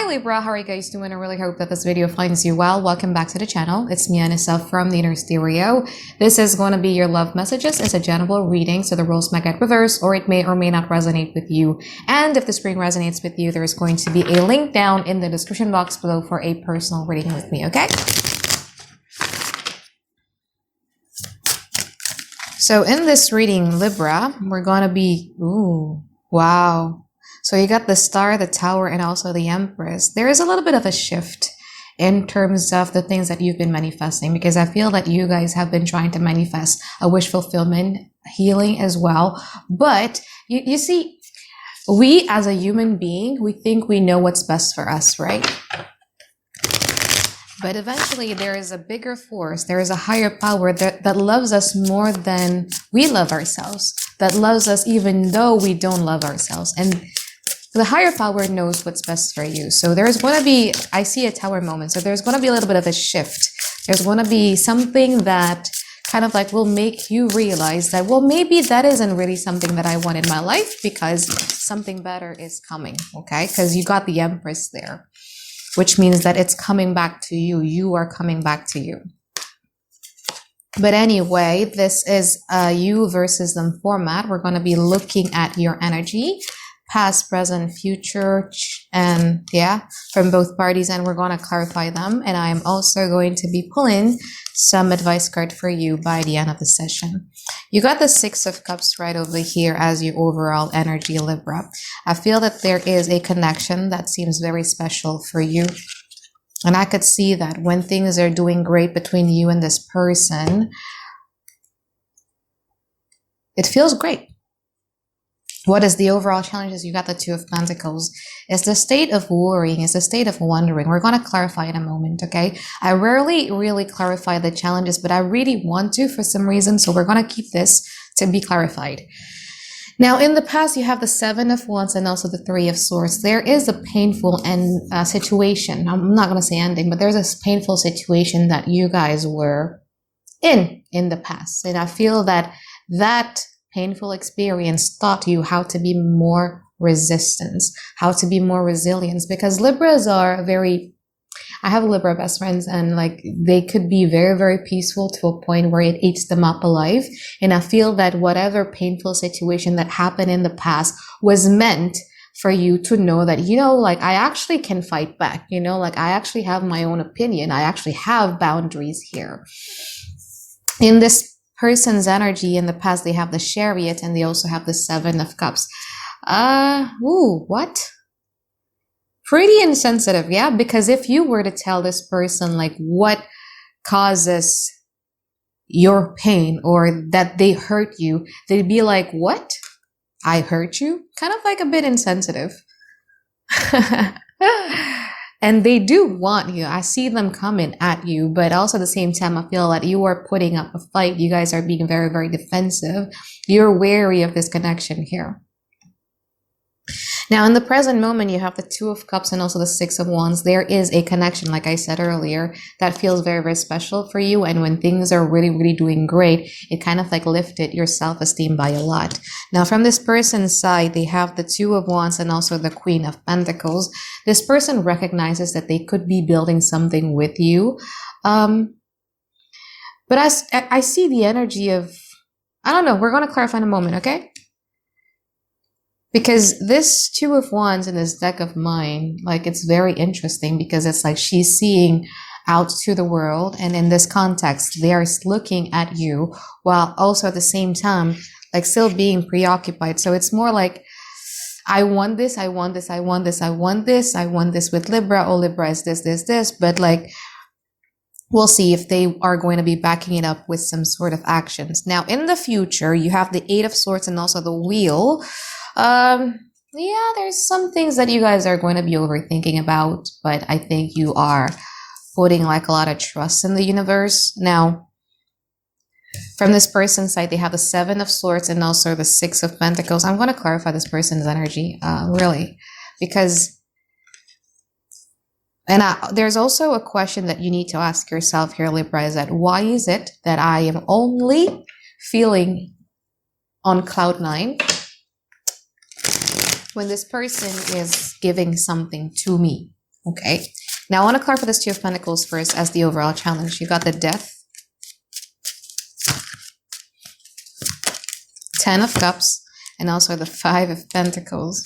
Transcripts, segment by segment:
Hi Libra, how are you guys doing? I really hope that this video finds you well. Welcome back to the channel. It's me, Anisa from the Inner Stereo. This is going to be your love messages. It's a general reading, so the roles might get reversed or it may or may not resonate with you. And if this reading resonates with you, there is going to be a link down in the description box below for a personal reading with me, okay? So in this reading, Libra, we're going to be, ooh, wow. So you got the Star, the Tower, and also the Empress. There is a little bit of a shift in terms of the things that you've been manifesting, because I feel that you guys have been trying to manifest a wish fulfillment, healing as well. But you see, we as a human being, we think we know what's best for us, right? But eventually there is a bigger force, there is a higher power that loves us more than we love ourselves, that loves us even though we don't love ourselves. And the higher power knows what's best for you. So there's going to be, I see a tower moment. So there's going to be a little bit of a shift. There's going to be something that kind of like will make you realize that, well, maybe that isn't really something that I want in my life, because something better is coming, okay? Because you got the Empress there, which means that it's coming back to you. You are coming back to you. But anyway, this is a you versus them format. We're going to be looking at your energy, past, present, future, and yeah, from both parties, and we're going to clarify them. And I'm also going to be pulling some advice card for you by the end of the session. You got the Six of Cups right over here as your overall energy, Libra. I feel that there is a connection that seems very special for you. And I could see that when things are doing great between you and this person, it feels great. What is the overall challenges? You got the Two of Pentacles. It's the state of worrying. It's the state of wondering. We're going to clarify in a moment, okay? I rarely really clarify the challenges, but I really want to for some reason. So we're going to keep this to be clarified. Now, in the past, you have the Seven of Wands and also the Three of Swords. There is a painful situation. I'm not going to say ending, but there's a painful situation that you guys were in the past. And I feel that that painful experience taught you how to be more resistance, how to be more resilient, because Libras are very, I have Libra best friends, and like they could be very, very peaceful to a point where it eats them up alive. And I feel that whatever painful situation that happened in the past was meant for you to know that, you know, like I actually can fight back, you know, like I actually have my own opinion. I actually have boundaries here. In this person's energy in the past, they have the Chariot and they also have the Seven of Cups. What? Pretty insensitive, yeah? Because if you were to tell this person like what causes your pain or that they hurt you, they'd be like, what? I hurt you? Kind of like a bit insensitive. And they do want you. I see them coming at you, but also at the same time, I feel that you are putting up a fight. You guys are being very, very defensive. You're wary of this connection here. Now, in the present moment, you have the Two of Cups and also the Six of Wands. There is a connection, like I said earlier, that feels very, very special for you. And when things are really, really doing great, it kind of like lifted your self-esteem by a lot. Now, from this person's side, they have the Two of Wands and also the Queen of Pentacles. This person recognizes that they could be building something with you. But I see the energy of, I don't know, we're going to clarify in a moment, okay? Because this Two of Wands in this deck of mine, like it's very interesting because it's like she's seeing out to the world. And in this context, they are looking at you while also at the same time, like still being preoccupied. So it's more like, I want this, I want this, I want this, I want this, I want this with Libra. Oh, Libra is this. But like, we'll see if they are going to be backing it up with some sort of actions. Now, in the future, you have the Eight of Swords and also the Wheel. Yeah, there's some things that you guys are going to be overthinking about, but I think you are putting like a lot of trust in the universe. Now, from this person's side, they have the Seven of Swords and also the Six of Pentacles. I'm going to clarify this person's energy, really, because, and there's also a question that you need to ask yourself here, Libra, is that why is it that I am only feeling on cloud nine when this person is giving something to me? Okay. Now I want to clarify this Two of Pentacles first as the overall challenge. You got the Death, 10 of Cups, and also the 5 of Pentacles.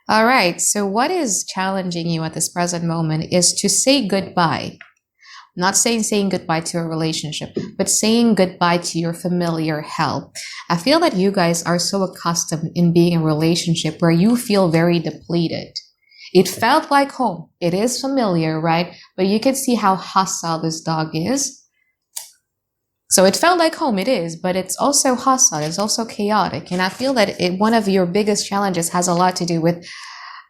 All right. So what is challenging you at this present moment is to say goodbye. Not saying goodbye to a relationship, but saying goodbye to your familiar hell. I feel that you guys are so accustomed in being in a relationship where you feel very depleted. It felt like home. It is familiar, right? But you can see how hostile this dog is. So it felt like home, it is, but it's also hostile. It's also chaotic. And I feel that one of your biggest challenges has a lot to do with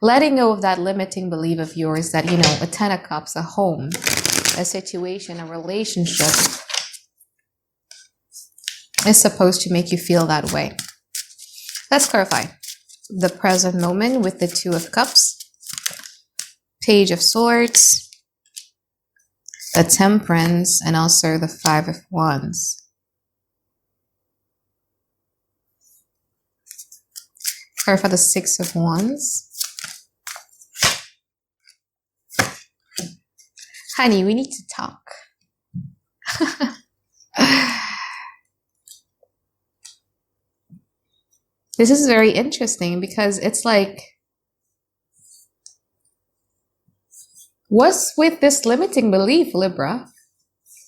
letting go of that limiting belief of yours that, a 10 of Cups, a home, a situation, a relationship is supposed to make you feel that way. Let's clarify the present moment with the 2 of Cups, Page of Swords, the Temperance, and also the 5 of Wands. Clarify the 6 of Wands. Honey, we need to talk. This is very interesting because it's like, what's with this limiting belief, Libra?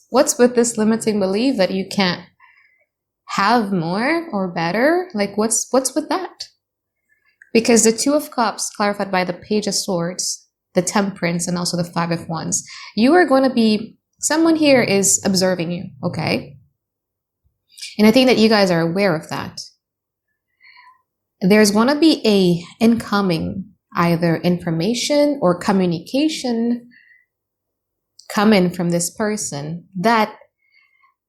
What's with this limiting belief that you can't have more or better? Like, what's with that? Because the 2 of Cups, clarified by the Page of Swords, the Temperance, and also the 5 of Wands, you are going to be, someone here is observing you, okay? And I think that you guys are aware of that. There's going to be a incoming either information or communication coming from this person that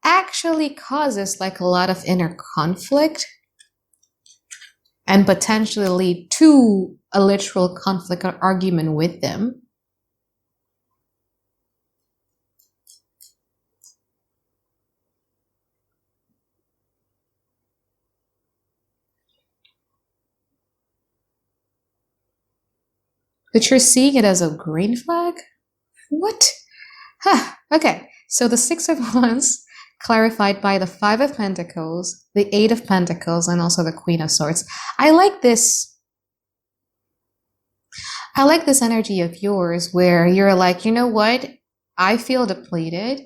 actually causes like a lot of inner conflict and potentially lead to a literal conflict or argument with them. But you're seeing it as a green flag? What? Okay, so the 6 of Wands, clarified by the 5 of Pentacles, the 8 of Pentacles, and also the Queen of Swords. I like this energy of yours where you're like, you know what? I feel depleted.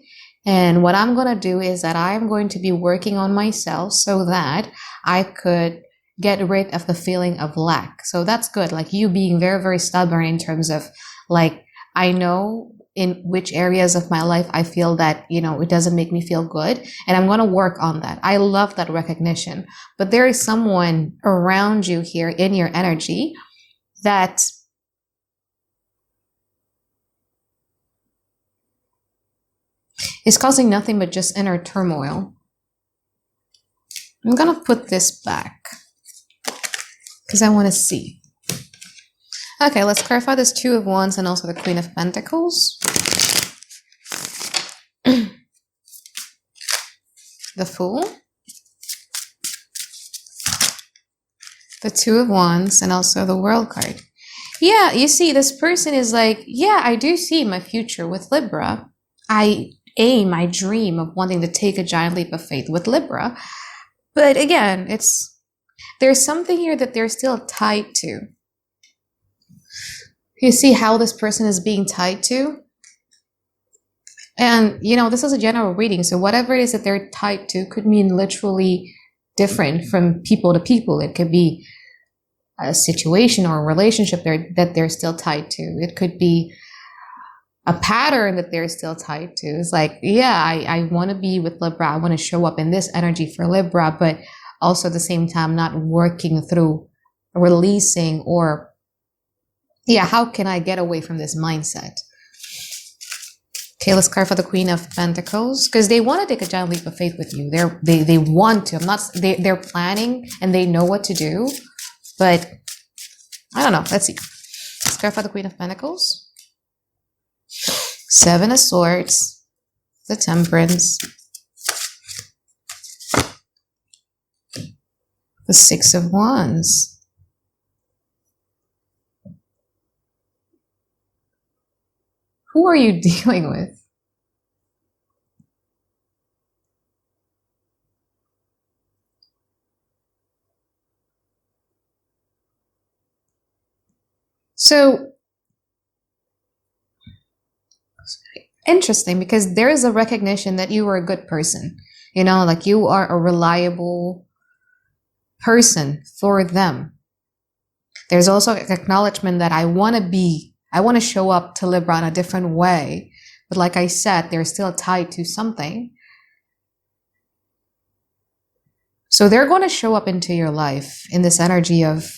And what I'm going to do is that I'm going to be working on myself so that I could get rid of the feeling of lack. So that's good. Like you being very, very stubborn in terms of like, I know in which areas of my life I feel that, it doesn't make me feel good. And I'm going to work on that. I love that recognition. But there is someone around you here in your energy that is causing nothing but just inner turmoil. I'm going to put this back because I want to see. Okay, let's clarify this 2 of Wands and also the Queen of Pentacles. The Fool. The 2 of Wands and also the World card. Yeah, you see, this person is like, yeah, I do see my future with Libra. I dream of wanting to take a giant leap of faith with Libra. But again, there's something here that they're still tied to. You see how this person is being tied to? And, this is a general reading. So whatever it is that they're tied to could mean literally different from people to people. It could be a situation or a relationship that they're still tied to. It could be a pattern that they're still tied to. It's like, yeah, I want to be with Libra. I want to show up in this energy for Libra, but also at the same time not working through releasing or, how can I get away from this mindset? Okay, let's clarify the Queen of Pentacles because they want to take a giant leap of faith with you. They want to. They're planning and they know what to do, but I don't know. Let's see. Let's clarify the Queen of Pentacles. 7 of Swords, the Temperance, the 6 of Wands, Who are you dealing with? So interesting, because there is a recognition that you are a good person. You know, like you are a reliable person for them. There's also an acknowledgement that I want to show up to Libra in a different way. But like I said, they're still tied to something. So they're going to show up into your life in this energy of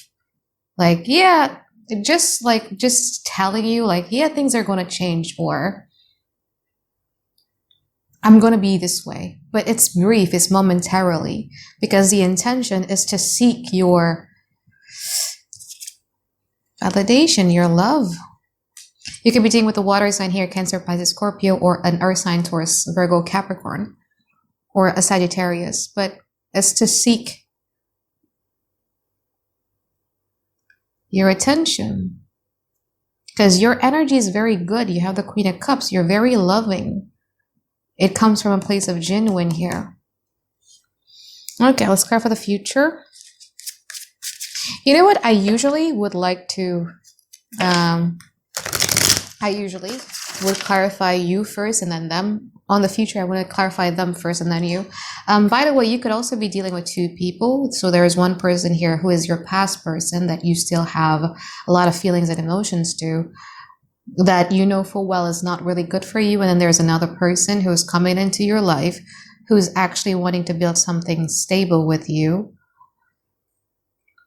like, yeah, just telling you like, yeah, things are going to change, or I'm going to be this way. But it's brief, it's momentarily, because the intention is to seek your validation, your love. You could be dealing with a water sign here, Cancer, Pisces, Scorpio, or an earth sign, Taurus, Virgo, Capricorn, or a Sagittarius. But it's to seek your attention, because your energy is very good. You have the Queen of Cups. You're very loving. It comes from a place of genuine here. Okay, let's clarify the future. You know what? I usually would clarify you first and then them. On the future, I want to clarify them first and then you. By the way, you could also be dealing with two people. So there is one person here who is your past person that you still have a lot of feelings and emotions to, that you know full well is not really good for you. And then there's another person who's coming into your life who's actually wanting to build something stable with you.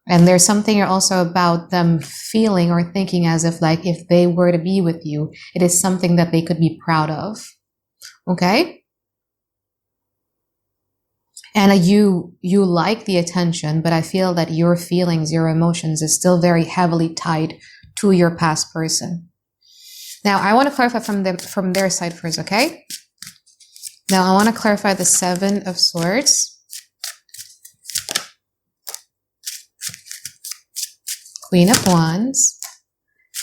And there's something also about them feeling or thinking as if like if they were to be with you, it is something that they could be proud of. Okay? And you like the attention, but I feel that your feelings, your emotions is still very heavily tied to your past person. Now, I want to clarify from their side first, okay? Now, I want to clarify the Seven of Swords, Queen of Wands,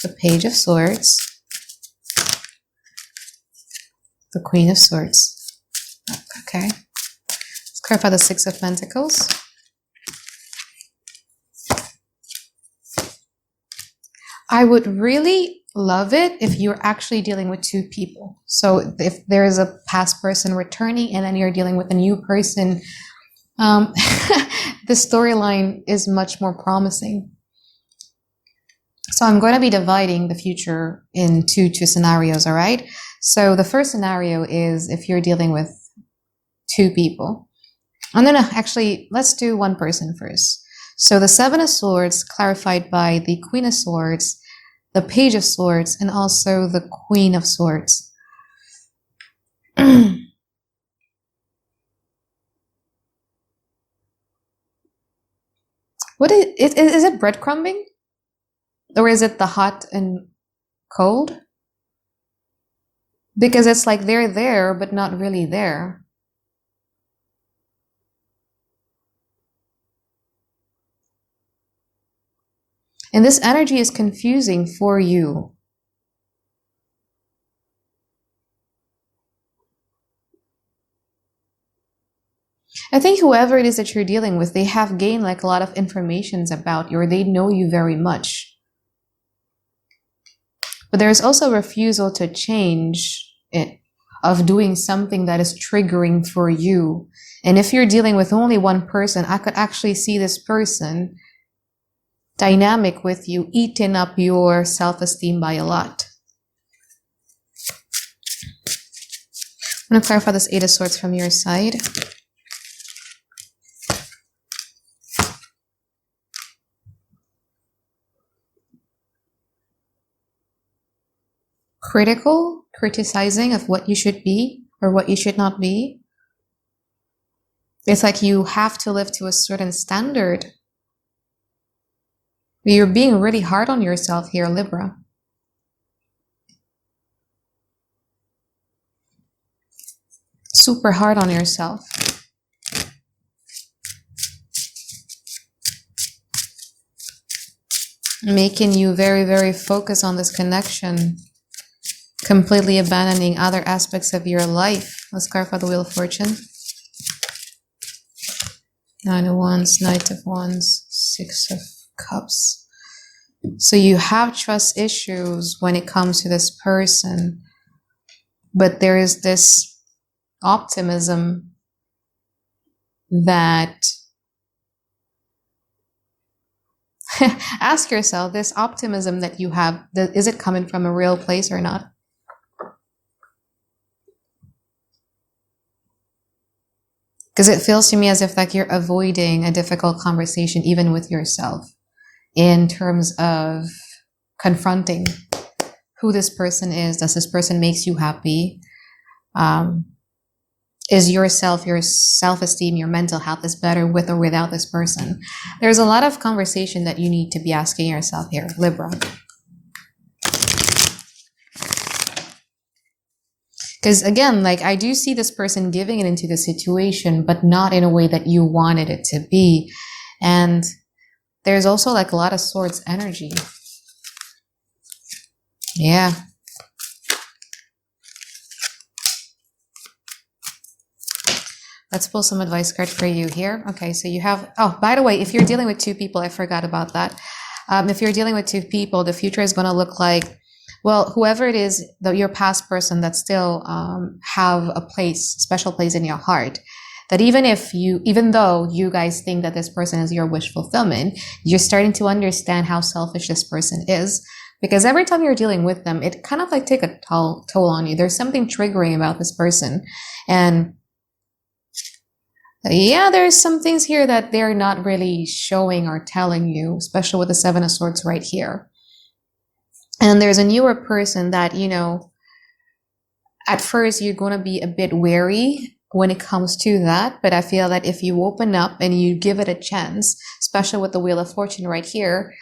the Page of Swords, the Queen of Swords. Okay. Let's clarify the Six of Pentacles. I would really love it if you're actually dealing with two people. So if there is a past person returning and then you're dealing with a new person, the storyline is much more promising. So I'm going to be dividing the future into two scenarios, all right? So the first scenario is if you're dealing with two people. And then actually, let's do one person first. So the Seven of Swords clarified by the Queen of Swords, the Page of Swords, and also the Queen of Swords. What is it breadcrumbing? Or is it the hot and cold? Because it's like they're there, but not really there. And this energy is confusing for you. I think whoever it is that you're dealing with, they have gained like a lot of information about you, or they know you very much. But there's also a refusal to change it, of doing something that is triggering for you. And if you're dealing with only one person, I could actually see this person dynamic with you, eating up your self-esteem by a lot. I'm going to clarify this Eight of Swords from your side. Criticizing of what you should be or what you should not be. It's like you have to live to a certain standard. You're being really hard on yourself here, Libra. Super hard on yourself. Making you very, very focused on this connection. Completely abandoning other aspects of your life. Let's clarify the Wheel of Fortune. 9 of Wands, Knight of Wands, 6 of Cups. So you have trust issues when it comes to this person, but there is this optimism that ask yourself, this optimism that you have, is it coming from a real place or not? Because it feels to me as if like you're avoiding a difficult conversation even with yourself in terms of confronting who this person is. Does this person makes you happy? Is your self-esteem, your mental health is better with or without this person? There's a lot of conversation that you need to be asking yourself here, Libra. Because again, like I do see this person giving it into the situation, but not in a way that you wanted it to be. And there's also like a lot of Swords energy. Yeah. Let's pull some advice card for you here. Okay, so you have, oh, by the way, if you're dealing with two people, I forgot about that. If you're dealing with two people, the future is going to look like, well, whoever it is, your past person that still have a place, special place in your heart, that even though you guys think that this person is your wish fulfillment, you're starting to understand how selfish this person is. Because every time you're dealing with them, it kind of like take a toll on you. There's something triggering about this person. And yeah, there's some things here that they're not really showing or telling you, especially with the Seven of Swords right here. And there's a newer person that, you know, at first you're going to be a bit wary when it comes to that. But I feel that if you open up and you give it a chance, especially with the Wheel of Fortune right here,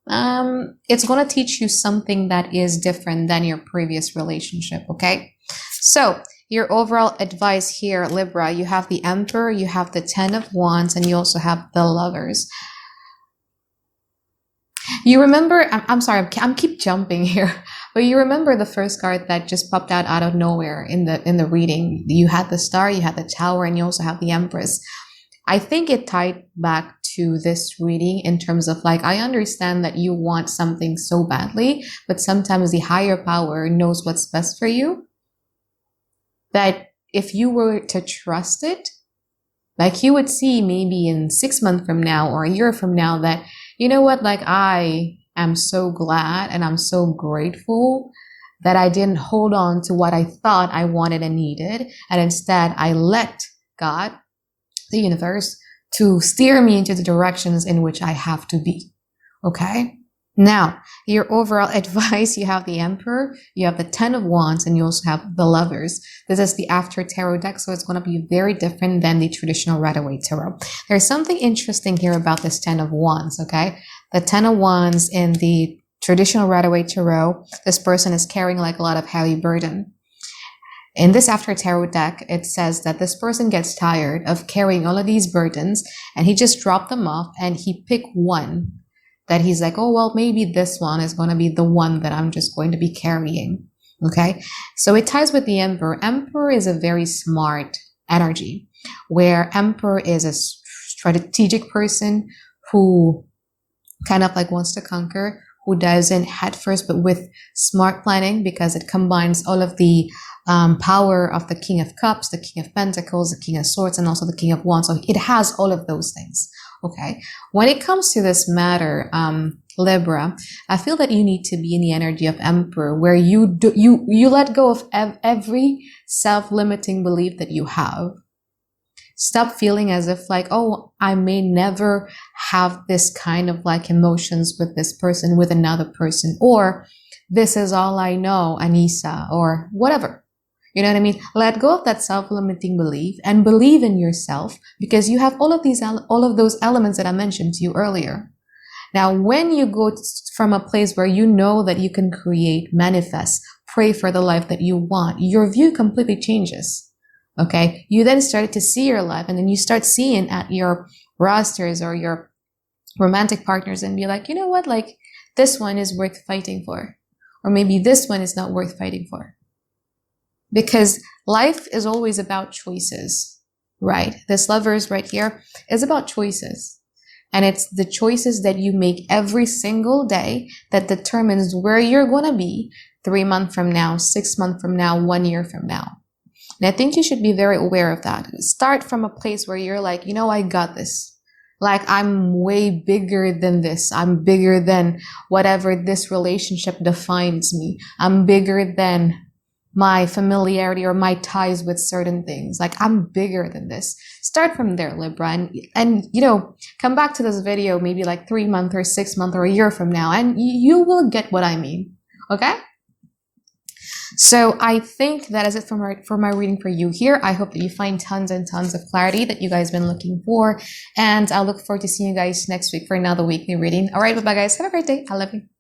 it's going to teach you something that is different than your previous relationship. Okay. So your overall advice here, Libra, you have the Emperor, you have the 10 of Wands, and you also have the Lovers. You remember, I'm sorry, I'm keep jumping here, but you remember the first card that just popped out of nowhere in the reading. You had the Star, you had the Tower, and you also have the Empress. I think it tied back to this reading in terms of like, I understand that you want something so badly, but sometimes the higher power knows what's best for you. That if you were to trust it, like you would see maybe in 6 months from now or a year from now that, you know what, like I am so glad and I'm so grateful that I didn't hold on to what I thought I wanted and needed. And instead I let God, the universe, to steer me into the directions in which I have to be. Okay. Now, your overall advice, you have the Emperor, you have the 10 of Wands, and you also have the Lovers. This is the After Tarot deck, so it's going to be very different than the traditional Rider-Waite Tarot. There's something interesting here about this 10 of Wands, okay? The 10 of Wands in the traditional Rider-Waite Tarot, this person is carrying like a lot of heavy burden. In this After Tarot deck, it says that this person gets tired of carrying all of these burdens, and he just dropped them off, and he picked one that he's like, oh, well, maybe this one is going to be the one that I'm just going to be carrying. Okay. So it ties with the Emperor. Emperor is a very smart energy, where Emperor is a strategic person who kind of like wants to conquer, who doesn't head first, but with smart planning, because it combines all of the power of the King of Cups, the King of Pentacles, the King of Swords, and also the King of Wands. So it has all of those things. Okay. When it comes to this matter, Libra, I feel that you need to be in the energy of Emperor, where you let go of every self-limiting belief that you have. Stop feeling as if like, oh, I may never have this kind of like emotions with this person, with another person, or this is all I know, Anisa, or whatever. You know what I mean? Let go of that self-limiting belief and believe in yourself, because you have all of those elements that I mentioned to you earlier. Now, when you go from a place where you know that you can create, manifest, pray for the life that you want, your view completely changes. Okay. You then start to see your life, and then you start seeing at your rosters or your romantic partners and be like, you know what? Like this one is worth fighting for. or maybe this one is not worth fighting for. Because life is always about choices, right? This Lovers right here is about choices. And it's the choices that you make every single day that determines where you're going to be 3 months from now, 6 months from now, 1 year from now. And I think you should be very aware of that. Start from a place where you're like, you know, I got this. Like, I'm way bigger than this. I'm bigger than whatever this relationship defines me. I'm bigger than my familiarity or my ties with certain things. Like, I'm bigger than this. Start from there, Libra, and you know, come back to this video maybe like 3 months or 6 months or a year from now, and you will get what I mean. Okay? So I think that is it for my reading for you here. I hope that you find tons and tons of clarity that you guys have been looking for, and I look forward to seeing you guys next week for another weekly reading. All right, bye-bye, guys. Have a great day. I love you.